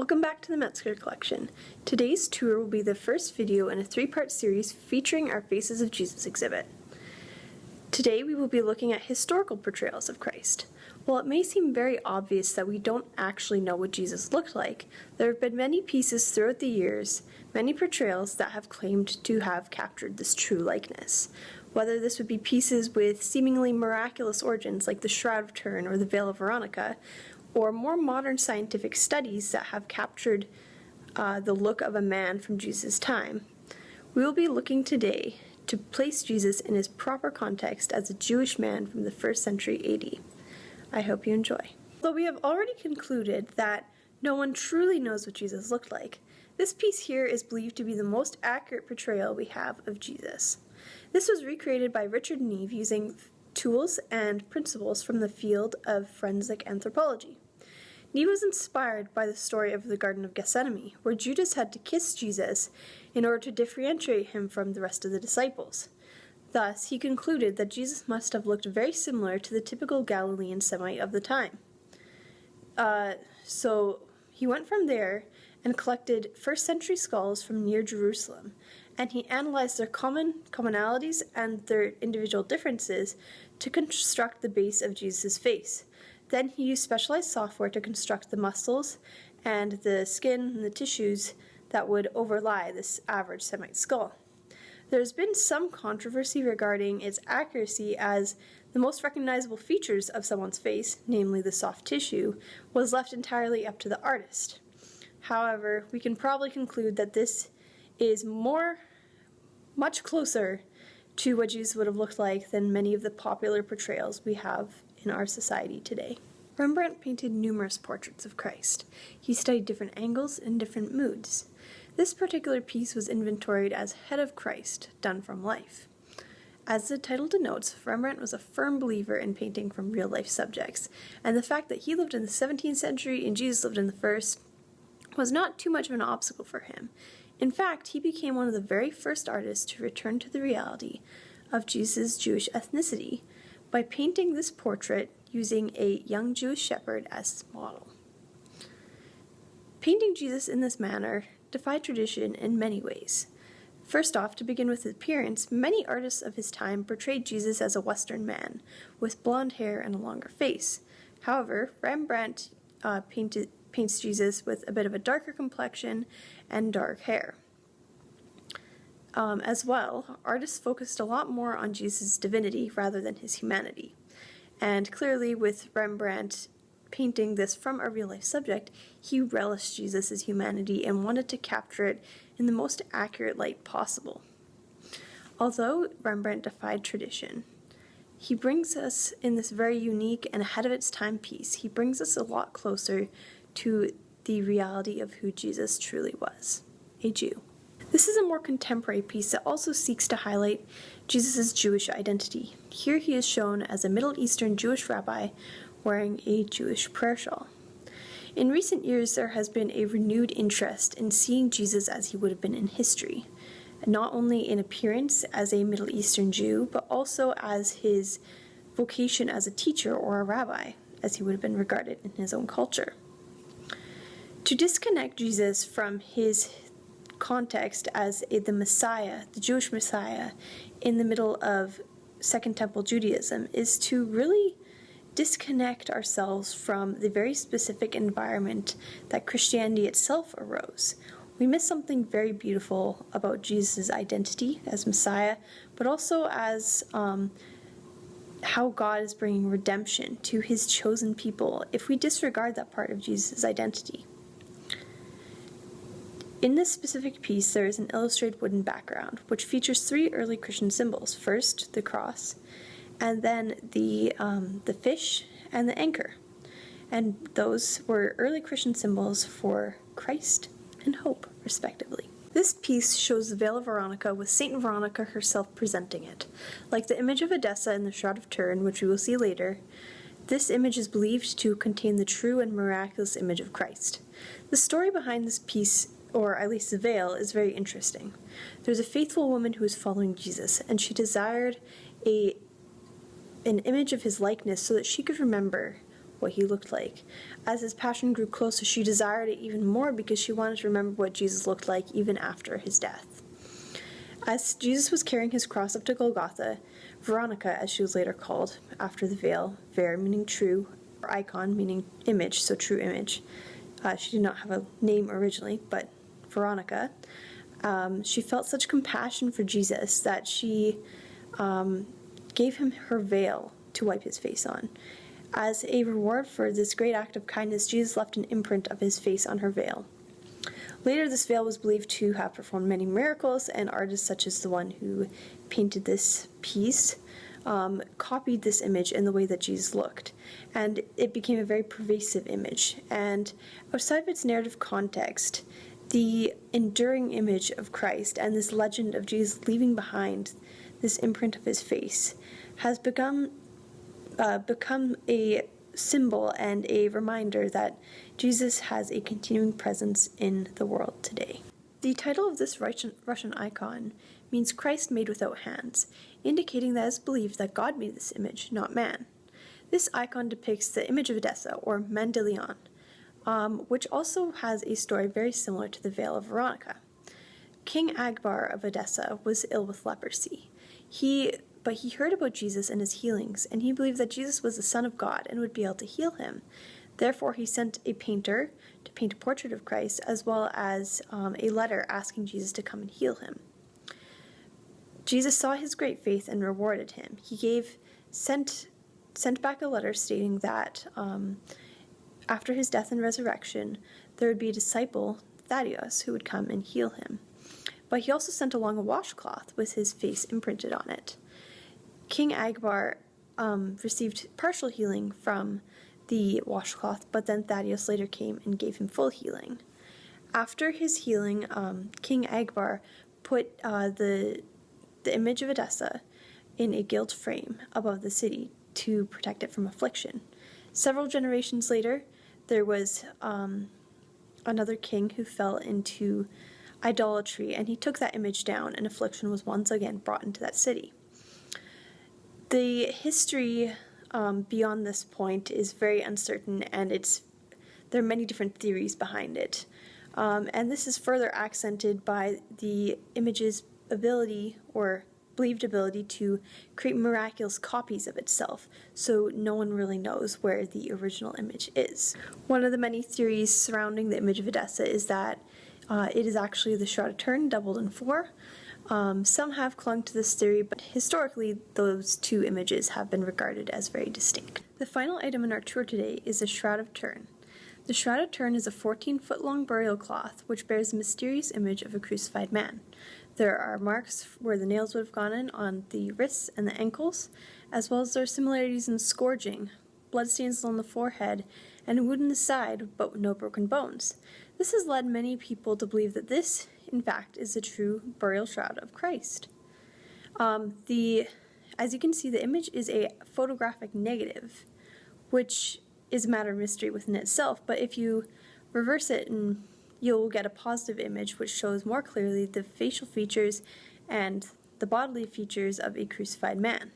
Welcome back to the Metzger Collection. Today's tour will be the first video in a three-part series featuring our Faces of Jesus exhibit. Today we will be looking at historical portrayals of Christ. While it may seem very obvious that we don't actually know what Jesus looked like, there have been many pieces throughout the years, many portrayals that have claimed to have captured this true likeness. Whether this would be pieces with seemingly miraculous origins like the Shroud of Turin or the Veil of Veronica, or more modern scientific studies that have captured the look of a man from Jesus' time. We will be looking today to place Jesus in his proper context as a Jewish man from the 1st century AD. I hope you enjoy. Though we have already concluded that no one truly knows what Jesus looked like, this piece here is believed to be the most accurate portrayal we have of Jesus. This was recreated by Richard Neve using tools and principles from the field of forensic anthropology. Neve was inspired by the story of the Garden of Gethsemane, where Judas had to kiss Jesus in order to differentiate him from the rest of the disciples. Thus, he concluded that Jesus must have looked very similar to the typical Galilean Semite of the time. So he went from there and collected 1st century skulls from near Jerusalem, and he analyzed their commonalities and their individual differences to construct the base of Jesus' face. Then he used specialized software to construct the muscles and the skin and the tissues that would overlie this average Semite skull. There's been some controversy regarding its accuracy, as the most recognizable features of someone's face, namely the soft tissue, was left entirely up to the artist. However, we can probably conclude that this is much closer to what Jesus would have looked like than many of the popular portrayals we have in our society today. Rembrandt painted numerous portraits of Christ. He studied different angles and different moods. This particular piece was inventoried as Head of Christ, done from life. As the title denotes, Rembrandt was a firm believer in painting from real-life subjects, and the fact that he lived in the 17th century and Jesus lived in the 1st was not too much of an obstacle for him. In fact, he became one of the very first artists to return to the reality of Jesus' Jewish ethnicity by painting this portrait using a young Jewish shepherd as his model. Painting Jesus in this manner defied tradition in many ways. First off, to begin with his appearance, many artists of his time portrayed Jesus as a Western man, with blonde hair and a longer face. However, Rembrandt paints Jesus with a bit of a darker complexion and dark hair. As well, artists focused a lot more on Jesus' divinity rather than his humanity. And clearly, with Rembrandt painting this from a real-life subject, he relished Jesus' humanity and wanted to capture it in the most accurate light possible. Although Rembrandt defied tradition, he brings us, in this very unique and ahead-of-its-time piece, he brings us a lot closer to the reality of who Jesus truly was, a Jew. This is a more contemporary piece that also seeks to highlight Jesus' Jewish identity. Here he is shown as a Middle Eastern Jewish rabbi wearing a Jewish prayer shawl. In recent years, there has been a renewed interest in seeing Jesus as he would have been in history, not only in appearance as a Middle Eastern Jew, but also as his vocation as a teacher or a rabbi, as he would have been regarded in his own culture. To disconnect Jesus from his context as the Messiah, the Jewish Messiah, in the middle of Second Temple Judaism is to really disconnect ourselves from the very specific environment that Christianity itself arose. We miss something very beautiful about Jesus' identity as Messiah, but also as how God is bringing redemption to his chosen people if we disregard that part of Jesus' identity. In this specific piece, there is an illustrated wooden background, which features 3 early Christian symbols. First, the cross, and then the fish and the anchor. And those were early Christian symbols for Christ and hope, respectively. This piece shows the Veil of Veronica with Saint Veronica herself presenting it. Like the image of Edessa in the Shroud of Turin, which we will see later, this image is believed to contain the true and miraculous image of Christ. The story behind this piece, or at least the veil, is very interesting. There's a faithful woman who is following Jesus, and she desired an image of his likeness so that she could remember what he looked like. As his passion grew closer, she desired it even more because she wanted to remember what Jesus looked like even after his death. As Jesus was carrying his cross up to Golgotha, Veronica, as she was later called, after the veil, ver meaning true, or icon meaning image, so true image. She did not have a name originally, but Veronica, she felt such compassion for Jesus that she gave him her veil to wipe his face on. As a reward for this great act of kindness, Jesus left an imprint of his face on her veil. Later, this veil was believed to have performed many miracles, and artists such as the one who painted this piece copied this image in the way that Jesus looked, and it became a very pervasive image. And outside of its narrative context, the enduring image of Christ and this legend of Jesus leaving behind this imprint of his face has become a symbol and a reminder that Jesus has a continuing presence in the world today. The title of this Russian icon means Christ made without hands, indicating that it is believed that God made this image, not man. This icon depicts the image of Edessa, or Mendeleon, which also has a story very similar to the Veil of Veronica. King Agbar of Edessa was ill with leprosy. But he heard about Jesus and his healings, and he believed that Jesus was the Son of God and would be able to heal him. Therefore, he sent a painter to paint a portrait of Christ, as well as a letter asking Jesus to come and heal him. Jesus saw his great faith and rewarded him. He sent back a letter stating that after his death and resurrection, there would be a disciple, Thaddeus, who would come and heal him. But he also sent along a washcloth with his face imprinted on it. King Agbar received partial healing from the washcloth, but then Thaddeus later came and gave him full healing. After his healing, King Agbar put the image of Edessa in a gilt frame above the city to protect it from affliction. Several generations later, there was another king who fell into idolatry, and he took that image down, and affliction was once again brought into that city. The history beyond this point is very uncertain, and there are many different theories behind it. And this is further accented by the image's ability, or believed ability, to create miraculous copies of itself, so no one really knows where the original image is. One of the many theories surrounding the image of Edessa is that it is actually the Shroud of Turin, doubled in 4. Some have clung to this theory, but historically those two images have been regarded as very distinct. The final item in our tour today is the Shroud of Turin. The Shroud of Turin is a 14-foot-long burial cloth which bears the mysterious image of a crucified man. There are marks where the nails would have gone in on the wrists and the ankles, as well as there are similarities in scourging, bloodstains on the forehead, and a wound in the side, but with no broken bones. This has led many people to believe that this, in fact, is the true burial shroud of Christ. As you can see, the image is a photographic negative, which is a matter of mystery within itself, but if you reverse it, you'll get a positive image which shows more clearly the facial features and the bodily features of a crucified man.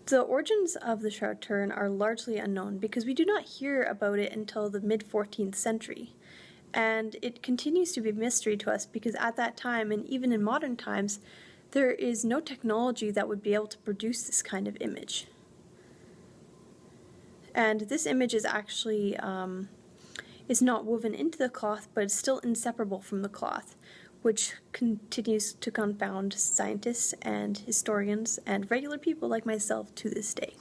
The origins of the Shroud of Turin are largely unknown because we do not hear about it until the mid-14th century. And it continues to be a mystery to us because at that time, and even in modern times, there is no technology that would be able to produce this kind of image. And this image is actually is not woven into the cloth, but it's still inseparable from the cloth, which continues to confound scientists and historians and regular people like myself to this day.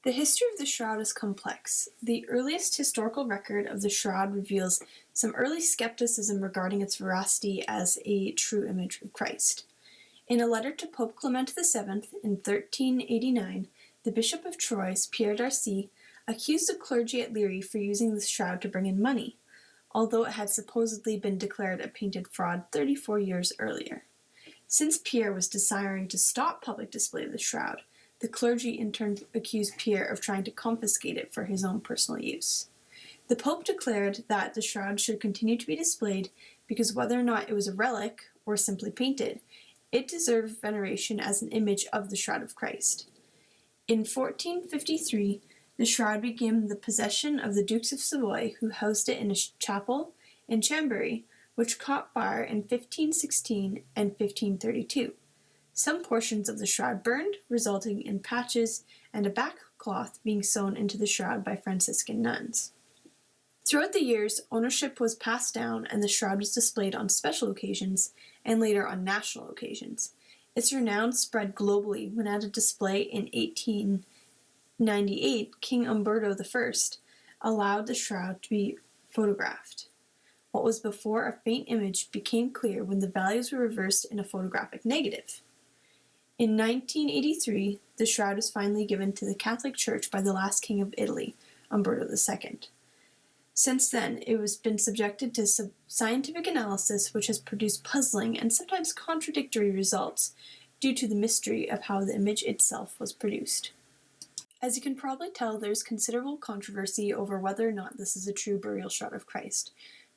The history of the shroud is complex. The earliest historical record of the shroud reveals some early skepticism regarding its veracity as a true image of Christ. In a letter to Pope Clement VII in 1389, the Bishop of Troyes, Pierre d'Arcy, accused the clergy at Liry for using the shroud to bring in money, although it had supposedly been declared a painted fraud 34 years earlier. Since Pierre was desiring to stop public display of the shroud, the clergy in turn accused Pierre of trying to confiscate it for his own personal use. The Pope declared that the shroud should continue to be displayed because whether or not it was a relic or simply painted, it deserved veneration as an image of the shroud of Christ. In 1453, The shroud became the possession of the Dukes of Savoy, who housed it in a chapel in Chambéry, which caught fire in 1516 and 1532. Some portions of the shroud burned, resulting in patches and a back cloth being sewn into the shroud by Franciscan nuns. Throughout the years, ownership was passed down and the shroud was displayed on special occasions and later on national occasions. Its renown spread globally when at a display in 1898, King Umberto I allowed the shroud to be photographed. What was before a faint image became clear when the values were reversed in a photographic negative. In 1983, the shroud was finally given to the Catholic Church by the last king of Italy, Umberto II. Since then, it has been subjected to scientific analysis, which has produced puzzling and sometimes contradictory results due to the mystery of how the image itself was produced. As you can probably tell, there's considerable controversy over whether or not this is a true burial shroud of Christ.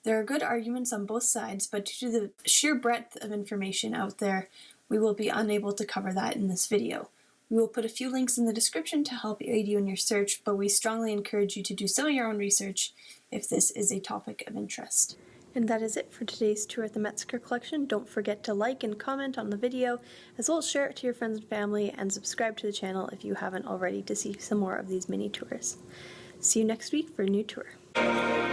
There are good arguments on both sides, but due to the sheer breadth of information out there, we will be unable to cover that in this video. We will put a few links in the description to help aid you in your search, but we strongly encourage you to do some of your own research if this is a topic of interest. And that is it for today's tour at the Metzger Collection. Don't forget to like and comment on the video, as well as share it to your friends and family, and subscribe to the channel if you haven't already to see some more of these mini tours. See you next week for a new tour.